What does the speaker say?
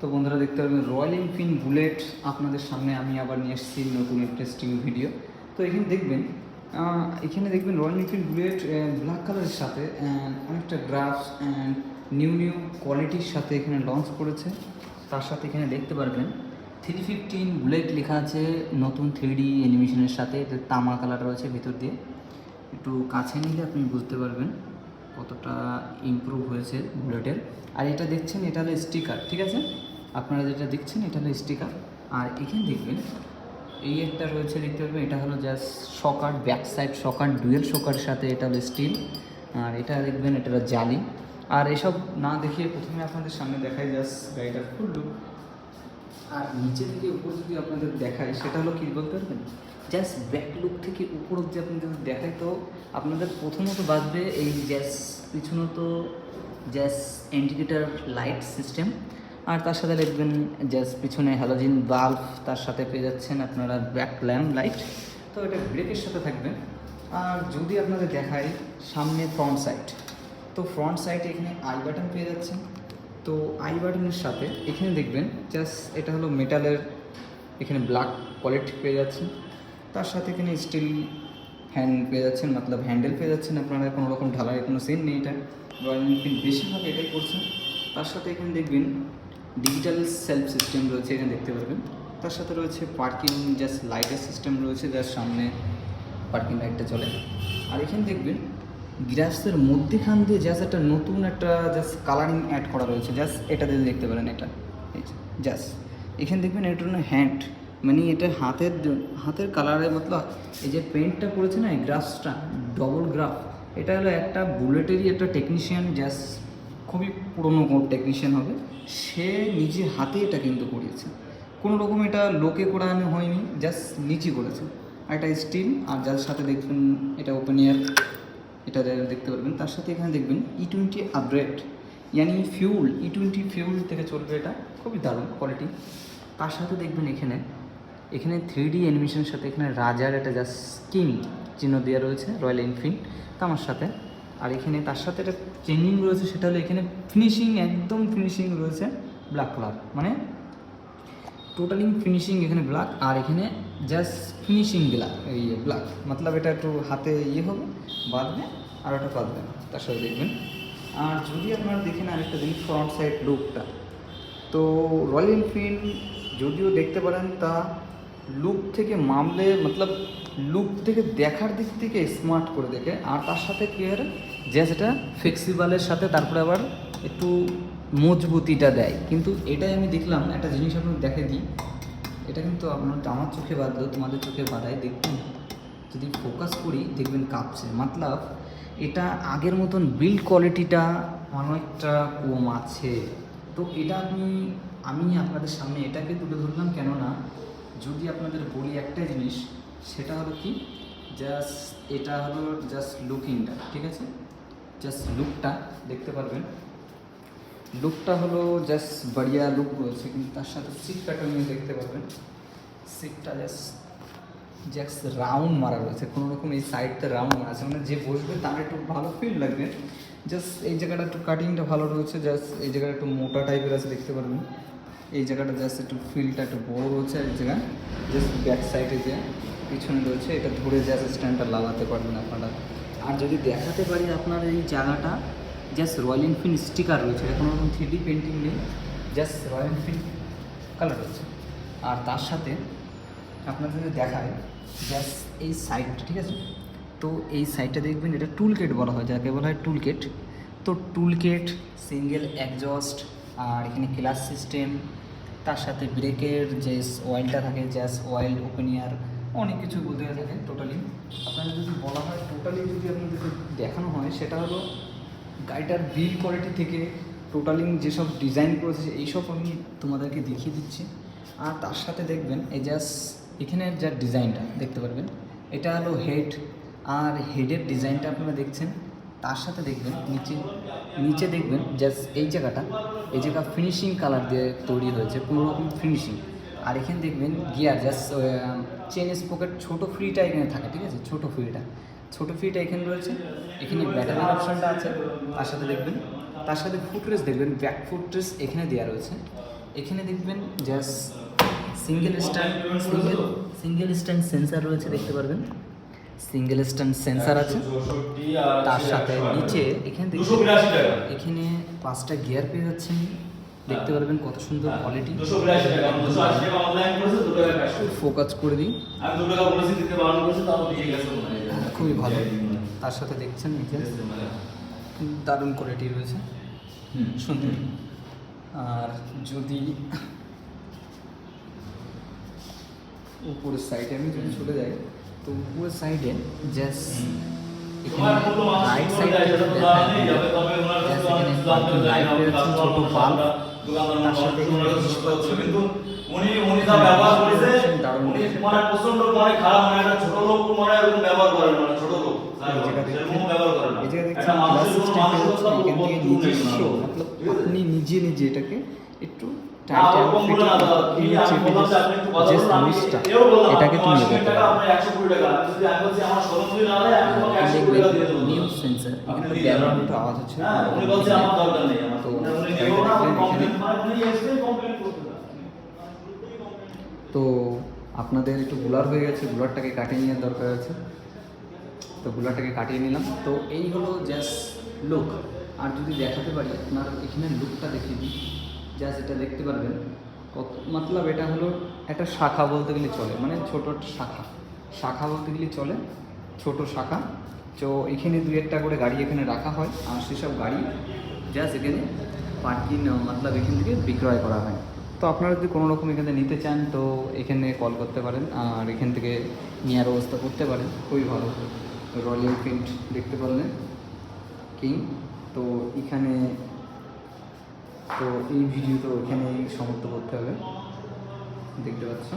তো বন্ধুরা দেখতে পাবেন রয়্যাল এনফিল্ড বুলেট আপনাদের সামনে আমি আবার নিয়ে এসেছি নতুন ইন্টারেস্টিং ভিডিও। তো এখানে দেখবেন রয়্যাল এনফিল্ড বুলেট ব্ল্যাক কালারের সাথে অনেকটা গ্রাফস অ্যান্ড নিউ কোয়ালিটির সাথে এখানে লঞ্চ করেছে। তার সাথে এখানে দেখতে পারবেন 315 বুলেট লেখা আছে নতুন 3D অ্যানিমেশনের সাথে। তামা কালার রয়েছে ভিতর দিয়ে, একটু কাছে নিলে আপনি বুঝতে পারবেন কতটা ইমপ্রুভ হয়েছে বুলেটের। আর এটা দেখছেন, এটা হলো স্টিকার, ঠিক আছে? আপনারা যেটা দেখছেন এটা হলো স্টিকার। আর এখানে দেখবেন এই একটা রয়েছে, দেখতে পারবেন এটা হলো just shocker, back side shocker, dual শকারের সাথে এটা হলো স্টিল। আর এটা দেখবেন এটা হলো জালি। আর এসব না দেখিয়ে প্রথমে আপনাদের সামনে দেখাই জাস্ট গাড়িটার ফুল লুক। আর নিচে থেকে উপর যদি আপনাদের দেখায় সেটা হলো কী বলতে পারবেন, জাস্ট ব্যাক লুক থেকে উপর অব্দি আপনাদের দেখায় তো আপনাদের প্রথমত বাজবে এই পিছনত ইন্ডিকেটার লাইট সিস্টেম। আর তার সাথে দেখবেন পিছনে হ্যালোজিন বাল্ব, তার সাথে পেয়ে যাচ্ছেন আপনারা ব্যাক ল্যাম্প লাইট। তো এটা ব্রেকের সাথে থাকবে। আর যদি আপনাদের দেখায় সামনে ফ্রন্ট সাইড, তো ফ্রন্ট সাইডে এখানে আই বাটন পেয়ে যাচ্ছেন। তো আই বাটনের সাথে এখানে দেখবেন এটা হলো মেটালের, এখানে ব্ল্যাক কোয়ালিটি পেয়ে যাচ্ছেন। তার সাথে এখানে স্টিল হ্যান্ড পেয়ে যাচ্ছেন, মতলব হ্যান্ডেল পেয়ে যাচ্ছেন। আপনারা কোনো রকম ঢালাইয়ের কোনো সিন নেই, এটা রয়্যাল এনফিল্ড বেশিরভাগ এটাই করছেন। তার সাথে এখানে দেখবেন ডিজিটাল সেলফ সিস্টেম রয়েছে, এখানে দেখতে পারবেন। তার সাথে রয়েছে পার্কিং লাইটের সিস্টেম রয়েছে, সামনে পার্কিং লাইটটা চলে। আর এখানে দেখবেন গ্রাসের মধ্যেখান দিয়ে একটা নতুন একটা কালারিং অ্যাড করা রয়েছে, এটা দিয়ে দেখতে পারেন। এটা এখানে দেখবেন এটা হ্যান্ড, মানে এটা হাতের কালারে, মতলব এই যে পেন্টটা করেছে না, এই গ্রাফসটা ডবল গ্রাফ, এটা হলো একটা বুলেটেরই একটা টেকনিশিয়ান, খুবই পুরনো টেকনিশিয়ান হবে, সে নিজে হাতে এটা কিন্তু করিয়েছে। কোনো রকম এটা লোকে করানো হয়নি, নিচে করেছে। আর এটা স্টিল। আর যার সাথে দেখবেন এটা ওপেন এয়ার, এটা দেখতে পারবেন। তার সাথে এখানে দেখবেন E20 upgrade, ইয়ানি fuel, E20 fuel থেকে চলবে, এটা খুবই দারুণ কোয়ালিটি। তার সাথে দেখবেন এখানে 3D অ্যানিমেশনের সাথে এখানে রাজার একটা কিং চিহ্ন দেওয়া রয়েছে রয়্যাল এনফিল্ড তামার সাথে। আর এখানে তার সাথে একটা চেঞ্জিং রয়েছে, সেটা হলো এখানে ফিনিশিং, একদম ফিনিশিং রয়েছে ব্ল্যাক কালার, মানে টোটালিং ফিনিশিং এখানে ব্ল্যাক। আর এখানে ফিনিশিং ব্ল্যাক, মতলব এটা একটু হাতে হবে, বাঁধবে, আর ওটা বাঁধবে না। তার সাথে দেখবেন। আর যদি আপনারা দেখেন আরেকটা জিনিস, ফ্রন্ট সাইড লুকটা, তো রয়্যাল এনফিল্ড যদিও দেখতে পারেন তা লুক থেকে মামলে, মতলব লুক থেকে দেখার দিক থেকে স্মার্ট করে দেখে। আর তার সাথে কি আর এটা ফ্লেক্সিবলের সাথে তারপরে আবার একটু মজবুতিটা দেয়। কিন্তু এটাই আমি দেখলাম একটা জিনিস আপনাকে দেখে দিই, এটা কিন্তু আমার চোখে বাঁধলো, তোমাদের চোখে বাঁধায়, দেখুন যদি ফোকাস করি দেখবেন কাঁপছে, মতলব এটা আগের মতন বিল্ড কোয়ালিটিটা অনেকটা কম আছে। তো এটা আমি আপনাদের সামনে এটাকে তুলে ধরলাম, কেননা যদি আপনাদের বলি একটা জিনিস, সেটা হলো কি, এটা হলো লুকিংটা, ঠিক আছে? লুকটা দেখতে পারবেন, লুকটা হলো বাড়িয়া লুক রয়েছে। কিন্তু তার সাথে সিট প্যাটার্ন দেখতে পারবেন, সিটটা রাউন্ড মারা রয়েছে, কোনো রকম এই সাইডটা রাউন্ড মারা আছে, মানে যে বসবে তার একটু ভালো ফিল লাগবে। এই জায়গাটা একটু কাটিংটা ভালো রয়েছে, এই জায়গাটা একটু মোটা টাইপের আছে, দেখতে পারবেন। এই জায়গাটা একটু ফিলটা একটু বড়ো রয়েছে। আর এই জায়গায় ব্যাক সাইডে যে পিছনে রয়েছে, এটা ধরে স্ট্যান্ডটা লাগাতে পারবেন আপনারা। আর যদি দেখাতে পারি আপনার এই জায়গাটা রয়্যাল এনফিল্ড স্টিকার রয়েছে, এটা কোনো রকম 3D পেন্টিং নেই, রয়্যাল এনফিল্ড কালার রয়েছে। আর তার সাথে আপনাদের যদি দেখায় এই সাইডটা, ঠিক আছে? তো এই সাইডটা দেখবেন, এটা টুল কিট বলা হয়, যাকে বলা হয় টুল কিট। তো টুল কিট, সিঙ্গেল এক্সজস্ট, আর এখানে ক্লাচ সিস্টেম, তার সাথে ব্রেকের যে অয়েলটা থাকে, অয়েল, ওপেন এয়ার, অনেক কিছু বলতে থাকে। টোটালি আপনাদের যদি বলা হয়, টোটালি যদি আপনাদের দেখানো হয়, সেটা হলো গাড়িটার বিল্ড কোয়ালিটি থেকে টোটালিং যেসব ডিজাইন করেছে এইসব আমি তোমাদেরকে দেখিয়ে দিচ্ছি। আর তার সাথে দেখবেন এই এখানের যা ডিজাইনটা দেখতে পারবেন, এটা হলো হেড। আর হেডের ডিজাইনটা আপনারা দেখছেন, তার সাথে দেখবেন নিচে দেখবেন এই জায়গা ফিনিশিং কালার দিয়ে তৈরি হয়েছে, কোনো রকম ফিনিশিং। আর এখানে দেখবেন গিয়ার চেন স্পোকেট, ছোটো ফ্রিটা এখানে থাকে, ঠিক আছে? ছোটো ফ্রিটা এখানে রয়েছে, এখানে ব্যাটারির অপশানটা আছে। তার সাথে ফুটরেস দেখবেন, ব্যাক ফুটরেস এখানে দেওয়া রয়েছে। এখানে দেখবেন জাস্ট সিঙ্গেল স্ট্যান্ড সেন্সার রয়েছে, দেখতে পারবেন সিঙ্গেল স্ট্যান্ড সেন্সার আছে। তার সাথে নিচে এখানে এখানে 5টা গিয়ার পেয়ে যাচ্ছেন, দেখতে পারবেন কত সুন্দর কোয়ালিটি। ফোকাস করে দিই, খুবই ভালো। তার সাথে দেখছেন নিচে দারুণ কোয়ালিটি রয়েছে, সুন্দর। আর যদি উপরের সাইডে আমি যদি চলে যাই, তো উপরের সাইডে জাস্ট এখানে রাইট সাইডে লাইট রয়েছে, ছোট বাল্ব। তার সাথে আপনি নিজে এটাকে একটু এটাকে তুমি নিউ সেন্সার, এখানে ব্যাকগ্রাউন্ড আওয়াজ হচ্ছে। তো তো আপনাদের একটু ব্লার হয়ে গেছে, ব্লারটাকে কাটিয়ে নেওয়ার দরকার আছে। তো ব্লারটাকে কাটিয়ে নিলাম। তো এই হলো জাস্ট লুক। আর যদি দেখাতে পারি আপনার এখানে লুকটা দেখিয়ে দিই, জাস্ট এটা দেখতে পারবেন কত মতলব এটা হলো একটা শাখা বলতে গেলে চলে, মানে ছোট শাখা বলতে গেলে চলে, ছোট শাখা। তো এখানে 2-1টা করে গাড়ি এখানে রাখা হয়, আর সেসব গাড়ি জাস্ট এখানে পার্কিং মতলব এখান থেকে বিক্রয় করা হয়। তো আপনারা যদি কোনো রকম এখানে নিতে চান তো এখানে কল করতে পারেন, আর এখান থেকে নেওয়ার ব্যবস্থা করতে পারেন, খুবই ভালো। রয়্যাল এনফিল্ড দেখতে পারলেন কিং। তো এখানে তো এই ভিডিও তো এখানেই সমাপ্ত করতে হবে, দেখতে পাচ্ছ।